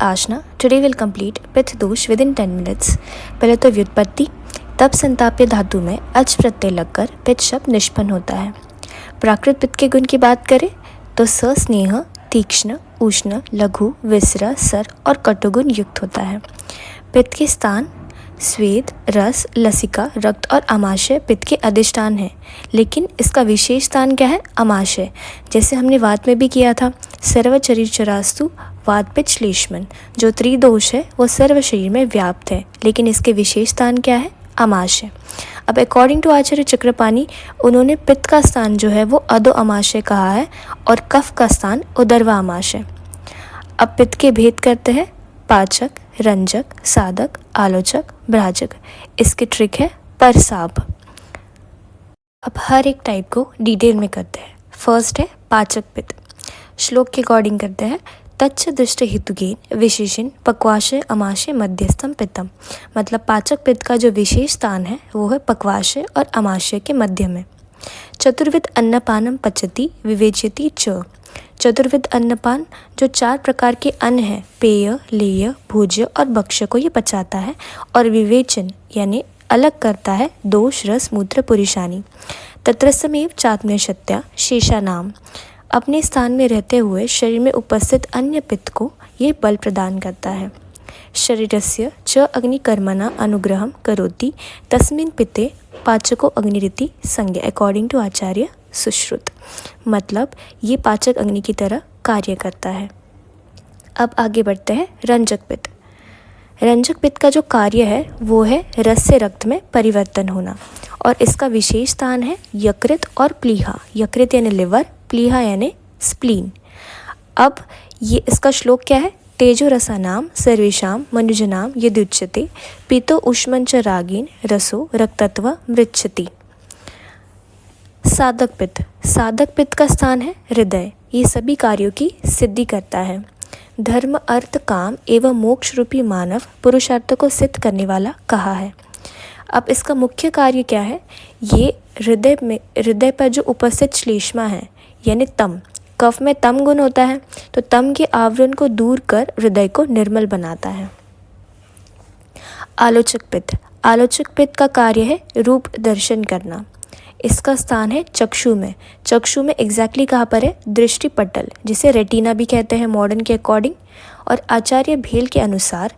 आशना. Today we'll complete पित्त दोष within 10 minutes. पहले तो व्युत्पत्ति. तब संताप्य धातु में अच प्रत्यय लगकर पित्त शब्द निष्पन्न होता है. प्राकृत पित्त के गुण की बात करें तो सस्नेह, तीक्ष्ण, उष्ण, लघु, विसर, सर और कटुगुण युक्त होता है. पित्त के स्थान स्वेद, रस, लसिका, रक्त और आमाशय पित्त के अधिष्ठान है, लेकिन इसका विशेष स्थान क्या है? आमाशय. जैसे हमने वात में भी किया था, सर्व शरीर चरास्तु वात पित्त श्लेष्मन. जो त्रिदोष है वो सर्व शरीर में व्याप्त है, लेकिन इसके विशेष स्थान क्या है? आमाशय. अब अकॉर्डिंग टू आचार्य चक्रपाणी, उन्होंने पित्त का स्थान जो है वो अधो आमाशय कहा है और कफ का स्थान उदर्वा आमाशय. अब पित्त के भेद करते हैं पाचक, रंजक, साधक, आलोचक, भ्राजक. इसकी ट्रिक है परसाब. अब हर एक टाइप को डिटेल में करते हैं. फर्स्ट है पाचक पित्त. श्लोक के अकॉर्डिंग करते हैं. तच्च दृष्ट हेतुगेन विशेषण पक्वाशय अमाशय मध्यस्थम पित्तम. मतलब पाचक पित्त का जो विशेष स्थान है वो है पक्वाशय और अमाशय के मध्य में. चतुर्विध अन्नपानम पचति विवेचयति च. चतुर्विध अन्नपान जो 4 प्रकार के अन्न हैं, पेय, लेय, भोज्य और भक्ष्य को ये पचाता है और विवेचन यानी अलग करता है दोष, रस, मूत्र, पुरुषानी. तत्रसमेव चात्म्यशत्या शेषा नाम. अपने स्थान में रहते हुए शरीर में उपस्थित अन्य पित्त को ये बल प्रदान करता है. शरीरस्य च अग्निकर्मणा अनुग्रहं करोति तस्मिन् पित्ते पाचको अग्निरिति संज्ञा. अकॉर्डिंग टू आचार्य सुश्रुत. मतलब ये पाचक अग्नि की तरह कार्य करता है. अब आगे बढ़ते हैं रंजक पित्त. रंजक पित्त का जो कार्य है वो है रस से रक्त में परिवर्तन होना और इसका विशेष स्थान है यकृत और प्लीहा. यकृत यानी लिवर, प्लीहा यानी स्प्लीन. अब ये इसका श्लोक क्या है? तेजो रसानाम सर्वेषां मनुजनाम यदुच्यते पीतो उष्मंच रागीन रसो रक्तत्व मृच्छति. साधक पित्त. साधक पित्त का स्थान है हृदय. ये सभी कार्यों की सिद्धि करता है. धर्म, अर्थ, काम एवं मोक्ष रूपी मानव पुरुषार्थ को सिद्ध करने वाला कहा है. अब इसका मुख्य कार्य क्या है? ये हृदय पर जो उपस्थित श्लेष्मा है यानी तम, कफ में तम गुण होता है, तो तम के आवरण को दूर कर हृदय को निर्मल बनाता है. आलोचक पित्त. आलोचक पित्त का कार्य है रूप दर्शन करना. इसका स्थान है चक्षु में. चक्षु में एग्जैक्टली कहाँ पर है? दृष्टि पटल, जिसे रेटिना भी कहते हैं मॉडर्न के अकॉर्डिंग. और आचार्य भेल के अनुसार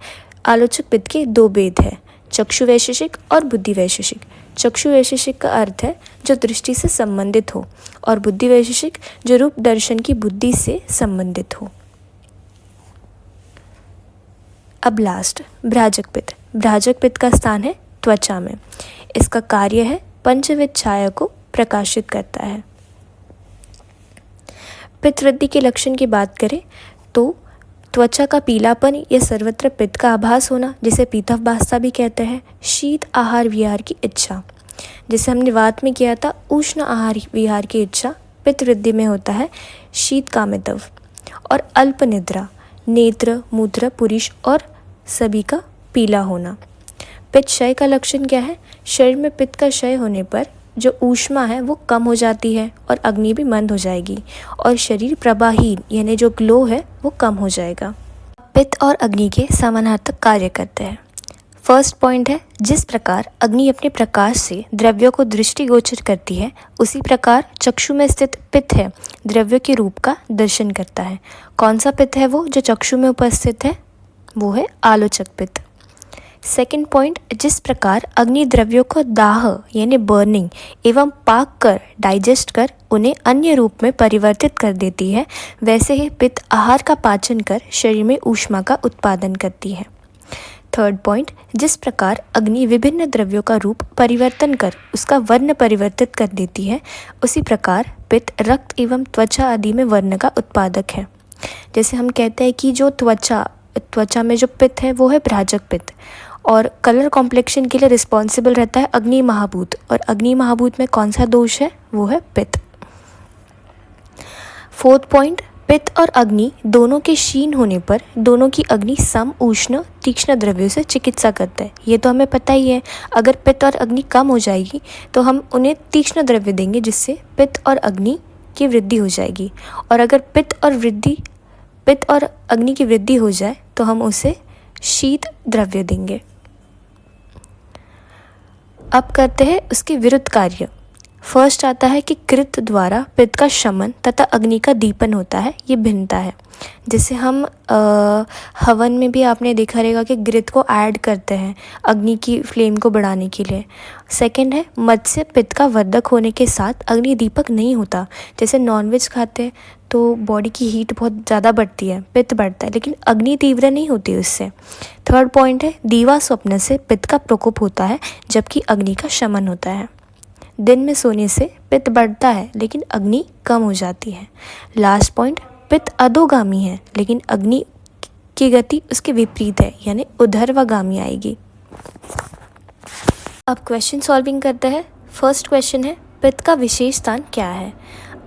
आलोचक पित्त के 2 भेद है, चक्षु वैशेषिक और बुद्धि वैशेषिक. चक्षु वैशेषिक का अर्थ है जो दृष्टि से संबंधित हो और बुद्धि वैशेषिक जो रूप दर्शन की बुद्धि से संबंधित हो. अब लास्ट भ्राजक पित्त. भ्राजक पित्त का स्थान है त्वचा में. इसका कार्य है पंचविध छाया को प्रकाशित करता है. पित्त वृद्धि के लक्षण की बात करें तो त्वचा का पीलापन या सर्वत्र पित्त का आभास होना, जिसे पीतवास्ता भी कहते हैं. शीत आहार विहार की इच्छा, जिसे हमने वात में किया था. उष्ण आहार विहार की इच्छा पित्त वृद्धि में होता है शीत कामितव. और अल्प निद्रा, नेत्र, मूत्र, पुरुष और सभी का पीला होना. पित्त क्षय का लक्षण क्या है? शरीर में पित्त का क्षय होने पर जो ऊष्मा है वो कम हो जाती है और अग्नि भी मंद हो जाएगी और शरीर प्रभाहीन यानी जो ग्लो है वो कम हो जाएगा. पित्त और अग्नि के समानार्थक कार्य करते हैं. फर्स्ट पॉइंट है, जिस प्रकार अग्नि अपने प्रकाश से द्रव्यों को दृष्टिगोचर करती है, उसी प्रकार चक्षु में स्थित पित्त है द्रव्यों के रूप का दर्शन करता है. कौन सा पित्त है वो जो चक्षु में उपस्थित है? वो है आलोचक पित्त. सेकेंड पॉइंट, जिस प्रकार अग्नि द्रव्यों को दाह यानी बर्निंग एवं पाक कर डाइजेस्ट कर उन्हें अन्य रूप में परिवर्तित कर देती है, वैसे ही पित्त आहार का पाचन कर शरीर में ऊष्मा का उत्पादन करती है. थर्ड पॉइंट, जिस प्रकार अग्नि विभिन्न द्रव्यों का रूप परिवर्तन कर उसका वर्ण परिवर्तित कर देती है, उसी प्रकार पित्त रक्त एवं त्वचा आदि में वर्ण का उत्पादक है. जैसे हम कहते हैं कि जो त्वचा में जो पित्त है वो है भ्राजक पित्त और कलर कॉम्प्लेक्शन के लिए रिस्पॉन्सिबल रहता है अग्नि महाभूत. और अग्नि महाभूत में कौन सा दोष है? वो है पित्त. फोर्थ पॉइंट, पित्त और अग्नि दोनों के क्षीण होने पर दोनों की अग्नि सम, उष्ण, तीक्ष्ण द्रव्यों से चिकित्सा करता है. ये तो हमें पता ही है. अगर पित्त और अग्नि कम हो जाएगी तो हम उन्हें तीक्ष्ण द्रव्य देंगे, जिससे पित्त और अग्नि की वृद्धि हो जाएगी. और अगर पित्त और पित्त और अग्नि की वृद्धि हो जाए तो हम उसे शीत द्रव्य देंगे। अब करते हैं उसके विरुद्ध कार्य। फर्स्ट आता है कि कृत द्वारा पित्त का शमन तथा अग्नि का दीपन होता है, ये भिन्नता है। जैसे हम हवन में भी आपने देखा रहेगा कि घृत को ऐड करते हैं अग्नि की फ्लेम को बढ़ाने के लिए। सेकंड है मत्स्य पित्त का वर्धक होने के साथ अग्नि दीपक नहीं होता। जैसे नॉनवेज खाते हैं तो बॉडी की हीट बहुत ज़्यादा बढ़ती है, पित्त बढ़ता है, लेकिन अग्नि तीव्र नहीं होती उससे। थर्ड पॉइंट है दीवा स्वप्न से पित्त का प्रकोप होता है जबकि अग्नि का शमन होता है। दिन में सोने से पित्त बढ़ता है लेकिन अग्नि कम हो जाती है। लास्ट पॉइंट, पित्त अधोगामी है लेकिन अग्नि की गति उसके विपरीत है, यानी ऊर्ध्वगामी आएगी। अब क्वेश्चन सॉल्विंग करते हैं। फर्स्ट क्वेश्चन है पित्त का विशेष स्थान क्या है?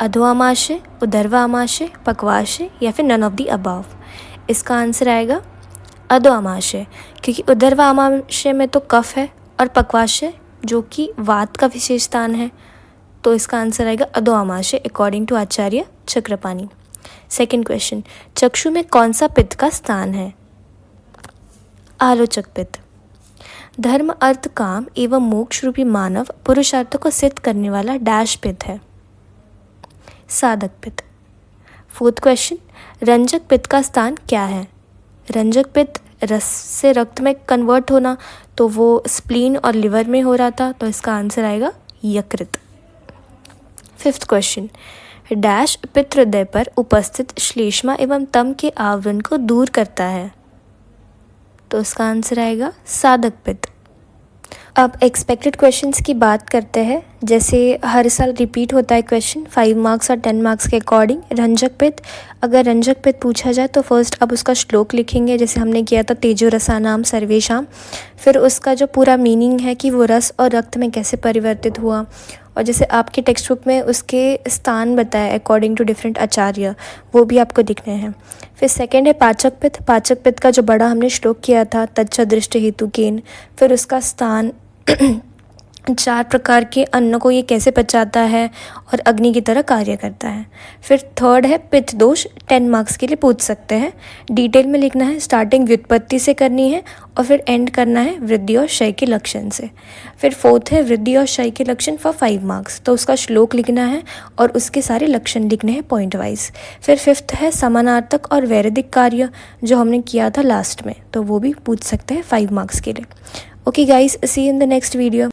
अधोआमाशय, ऊर्ध्वामाशय, पक्वाशय या फिर नन ऑफ द अबव। इसका आंसर आएगा अधोआमाशय, क्योंकि ऊर्ध्वामाशय में तो कफ है और पक्वाशय जो कि वात का विशेष स्थान है, तो इसका आंसर आएगा अधोआमाशय according to Acharya Chakrapani. Second question, चक्षु में कौन सा पित्त का स्थान है? आलोचक पित्त। धर्म अर्थ काम एवं मोक्ष रूपी मानव पुरुषार्थ को सिद्ध करने वाला डैश पित्त है? साधक पित्त। फोर्थ क्वेश्चन, रंजक पित्त का स्थान क्या है? रंजक पित्त रस से रक्त में कन्वर्ट होना, तो वो स्प्लीन और लिवर में हो रहा था, तो इसका आंसर आएगा यकृत। फिफ्थ क्वेश्चन, डैश पित्त हृदय पर उपस्थित श्लेष्मा एवं तम के आवरण को दूर करता है? तो इसका आंसर आएगा साधक पित्त। अब एक्सपेक्टेड क्वेश्चंस की बात करते हैं। जैसे हर साल रिपीट होता है क्वेश्चन 5 मार्क्स और 10 मार्क्स के अकॉर्डिंग। रंजक पित्त, अगर रंजक पित्त पूछा जाए तो फर्स्ट अब उसका श्लोक लिखेंगे, जैसे हमने किया था तेजो रसानाम सर्वेशाम। फिर उसका जो पूरा मीनिंग है कि वो रस और रक्त में कैसे परिवर्तित हुआ, और जैसे आपके टेक्स्ट बुक में उसके स्थान बताए अकॉर्डिंग टू डिफरेंट आचार्य, वो भी आपको दिखने हैं। फिर सेकंड है पाचक पित्त। पाचक पित्त का जो बड़ा हमने श्लोक किया था तच्च दृष्ट हेतु केन, फिर उसका स्थान 4 प्रकार के अन्न को ये कैसे पचाता है और अग्नि की तरह कार्य करता है। फिर थर्ड है पित्त दोष, 10 मार्क्स के लिए पूछ सकते हैं। डिटेल में लिखना है, स्टार्टिंग व्युत्पत्ति से करनी है और फिर एंड करना है वृद्धि और क्षय के लक्षण से। फिर फोर्थ है वृद्धि और क्षय के लक्षण फॉर 5 मार्क्स, तो उसका श्लोक लिखना है और उसके सारे लक्षण लिखने हैं पॉइंट वाइज। फिर फिफ्थ है समानार्थक और वैरिदिक कार्य, जो हमने किया था लास्ट में, तो वो भी पूछ सकते हैं 5 मार्क्स के लिए। Okay guys, see you in the next video.